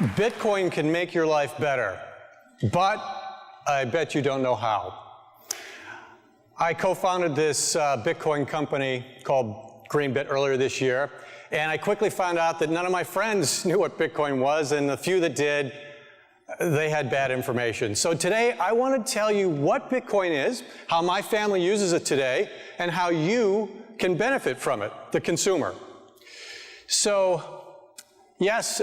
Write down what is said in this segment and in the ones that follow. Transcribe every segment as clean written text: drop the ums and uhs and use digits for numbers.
Bitcoin can make your life better, but I bet you don't know how. I co-founded this Bitcoin company called Greenbit earlier this year, and I quickly found out that none of my friends knew what Bitcoin was, and the few that did, they had bad information. So today, I want to tell you what Bitcoin is, how my family uses it today, and how you can benefit from it, the consumer. So, yes,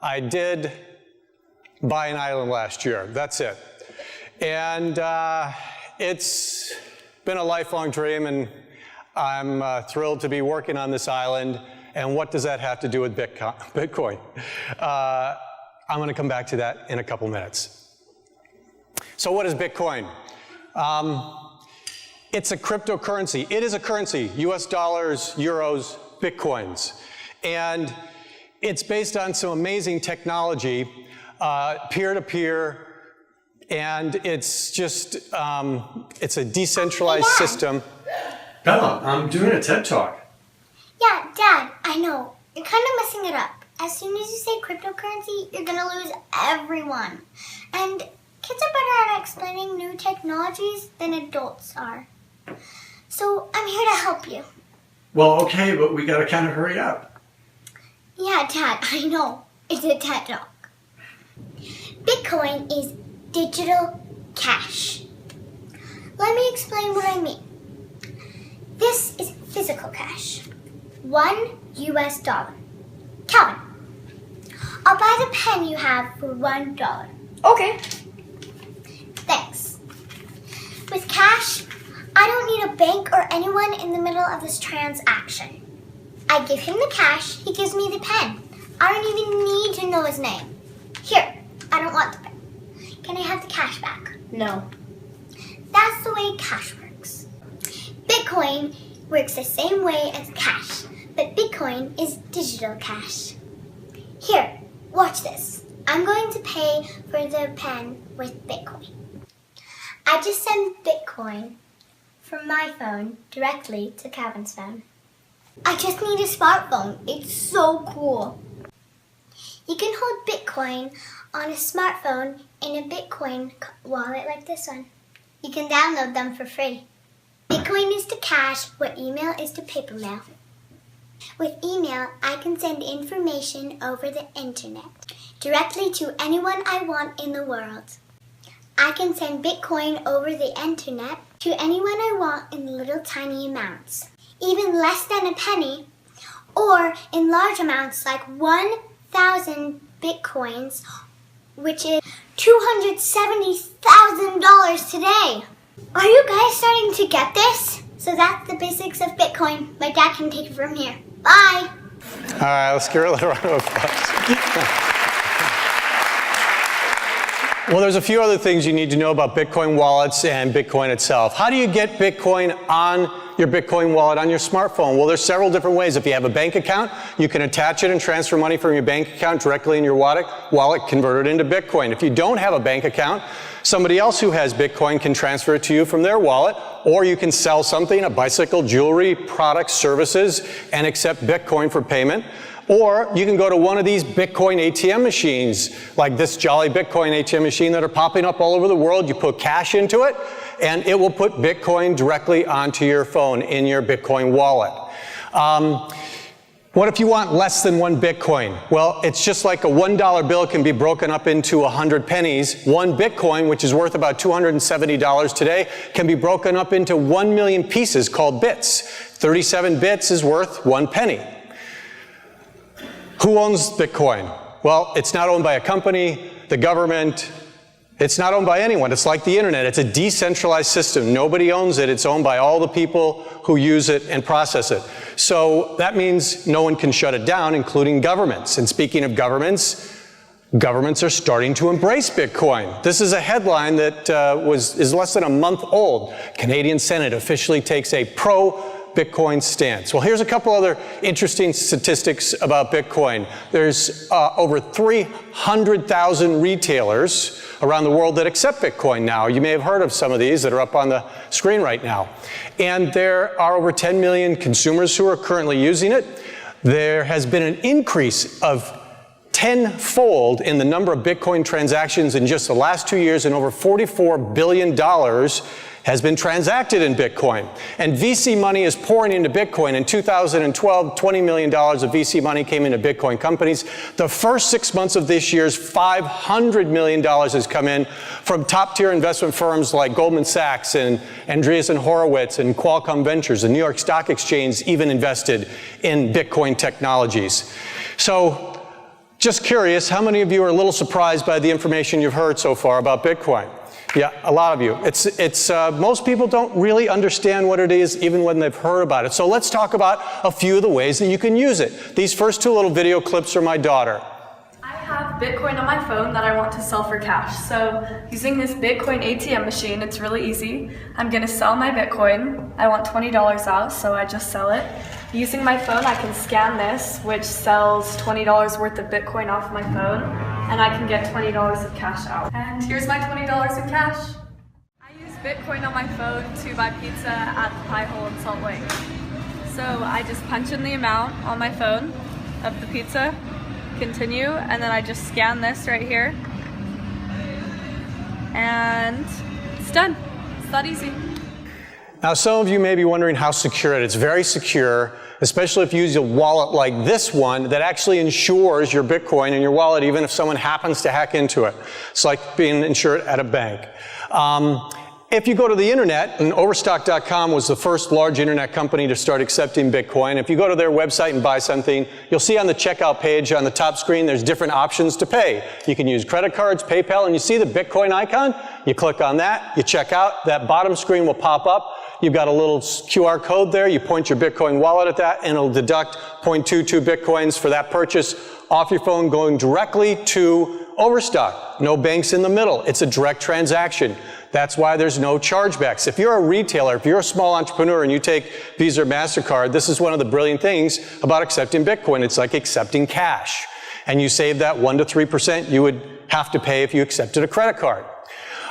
I did buy an island last year. That's it. And it's been a lifelong dream, and I'm thrilled to be working on this island. And what does that have to do with Bitcoin? I'm going to come back to that in a couple minutes. So what is Bitcoin? It's a cryptocurrency. It is a currency, US dollars, euros, Bitcoins. And it's based on some amazing technology, peer-to-peer, and it's just, it's a decentralized system. Bella, I'm doing a TED Talk. Yeah, Dad, I know. You're kind of messing it up. As soon as you say cryptocurrency, you're going to lose everyone. And kids are better at explaining new technologies than adults are. So I'm here to help you. Well, okay, but we got to kind of hurry up. Yeah, Dad, I know. It's a TED Talk. Bitcoin is digital cash. Let me explain what I mean. This is physical cash. $1 US. Calvin, I'll buy the pen you have for $1. Okay. Thanks. With cash, I don't need a bank or anyone in the middle of this transaction. I give him the cash, he gives me the pen. I don't even need to know his name. Here, I don't want the pen. Can I have the cash back? No. That's the way cash works. Bitcoin works the same way as cash, but Bitcoin is digital cash. Here, watch this. I'm going to pay for the pen with Bitcoin. I just send Bitcoin from my phone directly to Calvin's phone. I just need a smartphone. It's so cool. You can hold Bitcoin on a smartphone in a Bitcoin wallet like this one. You can download them for free. Bitcoin is to cash what email is to paper mail. With email, I can send information over the internet directly to anyone I want in the world. I can send Bitcoin over the internet to anyone I want in little tiny amounts, even less than a penny, or in large amounts like 1,000 Bitcoins, which is $270,000 today. Are you guys starting to get this? So that's the basics of Bitcoin. My dad can take it from here. Bye. All right, let's give her a little round of applause. Well, there's a few other things you need to know about Bitcoin wallets and Bitcoin itself. How do you get Bitcoin on your Bitcoin wallet on your smartphone? Well, there's several different ways. If you have a bank account, you can attach it and transfer money from your bank account directly in your wallet, convert it into Bitcoin. If you don't have a bank account, somebody else who has Bitcoin can transfer it to you from their wallet, or you can sell something, a bicycle, jewelry, products, services, and accept Bitcoin for payment. Or you can go to one of these Bitcoin ATM machines, like this Jolly Bitcoin ATM machine that are popping up all over the world. You put cash into it, and it will put Bitcoin directly onto your phone in your Bitcoin wallet. What if you want less than 1 Bitcoin? Well, it's just like a $1 bill can be broken up into 100 pennies. 1 Bitcoin, which is worth about $270 today, can be broken up into 1 million pieces called bits. 37 bits is worth 1 penny. Who owns Bitcoin? Well, it's not owned by a company, the government. It's not owned by anyone. It's like the internet. It's a decentralized system. Nobody owns it. It's owned by all the people who use it and process it. So that means no one can shut it down, including governments. And speaking of governments, governments are starting to embrace Bitcoin. This is a headline that is less than a month old. Canadian Senate officially takes a pro-Bitcoin stance. Well, here's a couple other interesting statistics about Bitcoin. There's over 300,000 retailers around the world that accept Bitcoin now. You may have heard of some of these that are up on the screen right now. And there are over 10 million consumers who are currently using it. There has been an increase of tenfold in the number of Bitcoin transactions in just the last 2 years, and over $44 billion has been transacted in Bitcoin. And VC money is pouring into Bitcoin. In 2012, $20 million of VC money came into Bitcoin companies. The first 6 months of this year's $500 million has come in from top-tier investment firms like Goldman Sachs and Andreessen Horowitz and Qualcomm Ventures. The New York Stock Exchange even invested in Bitcoin technologies. So, just curious, how many of you are a little surprised by the information you've heard so far about Bitcoin? Yeah, a lot of you. Most people don't really understand what it is even when they've heard about it. So let's talk about a few of the ways that you can use it. These first two little video clips are my daughter. I have Bitcoin on my phone that I want to sell for cash. So using this Bitcoin ATM machine, it's really easy. I'm going to sell my Bitcoin. I want $20 out, so I just sell it. Using my phone, I can scan this, which sells $20 worth of Bitcoin off my phone, and I can get $20 of cash out. And here's my $20 in cash. I use Bitcoin on my phone to buy pizza at the Pie Hole in Salt Lake. So I just punch in the amount on my phone of the pizza, continue, and then I just scan this right here, and it's done. It's that easy. Now, some of you may be wondering how secure it is. It's very secure, especially if you use a wallet like this one that actually insures your Bitcoin in your wallet, even if someone happens to hack into it. It's like being insured at a bank. If you go to the internet, and Overstock.com was the first large internet company to start accepting Bitcoin. If you go to their website and buy something, you'll see on the checkout page on the top screen, there's different options to pay. You can use credit cards, PayPal, and you see the Bitcoin icon? You click on that, you check out, that bottom screen will pop up. You've got a little QR code there. You point your Bitcoin wallet at that, and it'll deduct 0.22 Bitcoins for that purchase off your phone, going directly to Overstock. No banks in the middle. It's a direct transaction. That's why there's no chargebacks. If you're a retailer, if you're a small entrepreneur and you take Visa or MasterCard, this is one of the brilliant things about accepting Bitcoin. It's like accepting cash. And you save that 1% to 3% you would have to pay if you accepted a credit card.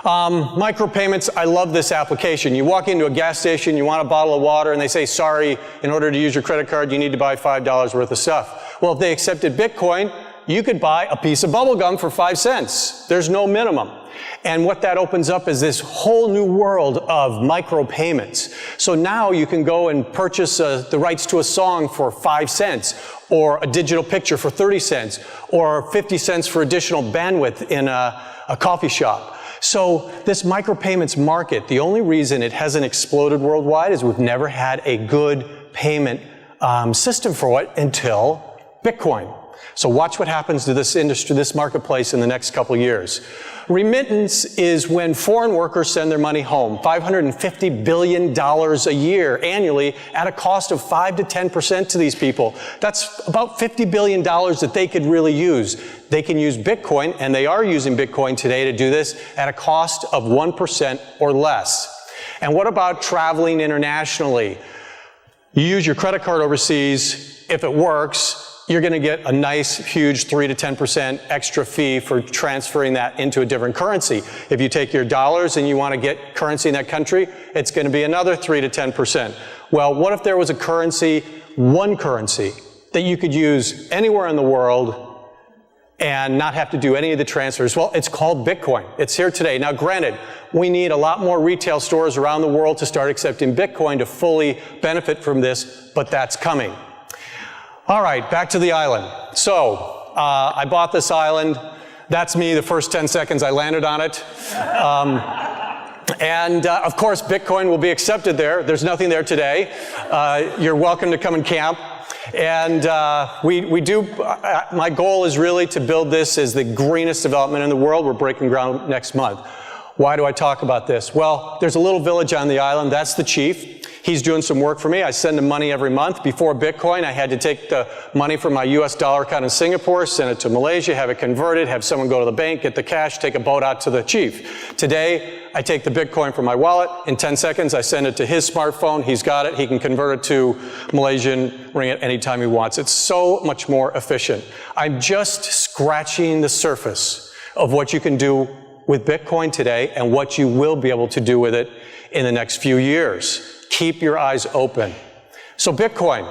Micropayments, I love this application. You walk into a gas station, you want a bottle of water, and they say, sorry, in order to use your credit card, you need to buy $5 worth of stuff. Well, if they accepted Bitcoin, you could buy a piece of bubble gum for 5 cents. There's no minimum. And what that opens up is this whole new world of micropayments. So now you can go and purchase the rights to a song for 5 cents, or a digital picture for 30 cents, or 50 cents for additional bandwidth in a coffee shop. So this micropayments market, the only reason it hasn't exploded worldwide is we've never had a good payment system for it until Bitcoin. So watch what happens to this industry, this marketplace in the next couple years. Remittance is when foreign workers send their money home, $550 billion a year annually at a cost of 5 to 10% to these people. That's about $50 billion that they could really use. They can use Bitcoin, and they are using Bitcoin today to do this at a cost of 1% or less. And what about traveling internationally? You use your credit card overseas. If it works, you're going to get a nice, huge 3 to 10% extra fee for transferring that into a different currency. If you take your dollars and you want to get currency in that country, it's going to be another 3 to 10%. Well, what if there was a currency, one currency, that you could use anywhere in the world and not have to do any of the transfers? Well, it's called Bitcoin. It's here today. Now, granted, we need a lot more retail stores around the world to start accepting Bitcoin to fully benefit from this, but that's coming. All right, back to the island. So, I bought this island. That's me the first 10 seconds I landed on it. Of course, Bitcoin will be accepted there. There's nothing there today. You're welcome to come and camp. And my goal is really to build this as the greenest development in the world. We're breaking ground next month. Why do I talk about this? Well, there's a little village on the island. That's the chief. He's doing some work for me. I send him money every month. Before Bitcoin, I had to take the money from my US dollar account in Singapore, send it to Malaysia, have it converted, have someone go to the bank, get the cash, take a boat out to the chief. Today, I take the Bitcoin from my wallet. In 10 seconds, I send it to his smartphone. He's got it. He can convert it to Malaysian ringgit anytime he wants. It's so much more efficient. I'm just scratching the surface of what you can do with Bitcoin today and what you will be able to do with it in the next few years. Keep your eyes open. So Bitcoin,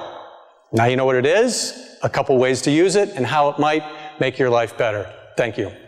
now you know what it is, a couple ways to use it, and how it might make your life better. Thank you.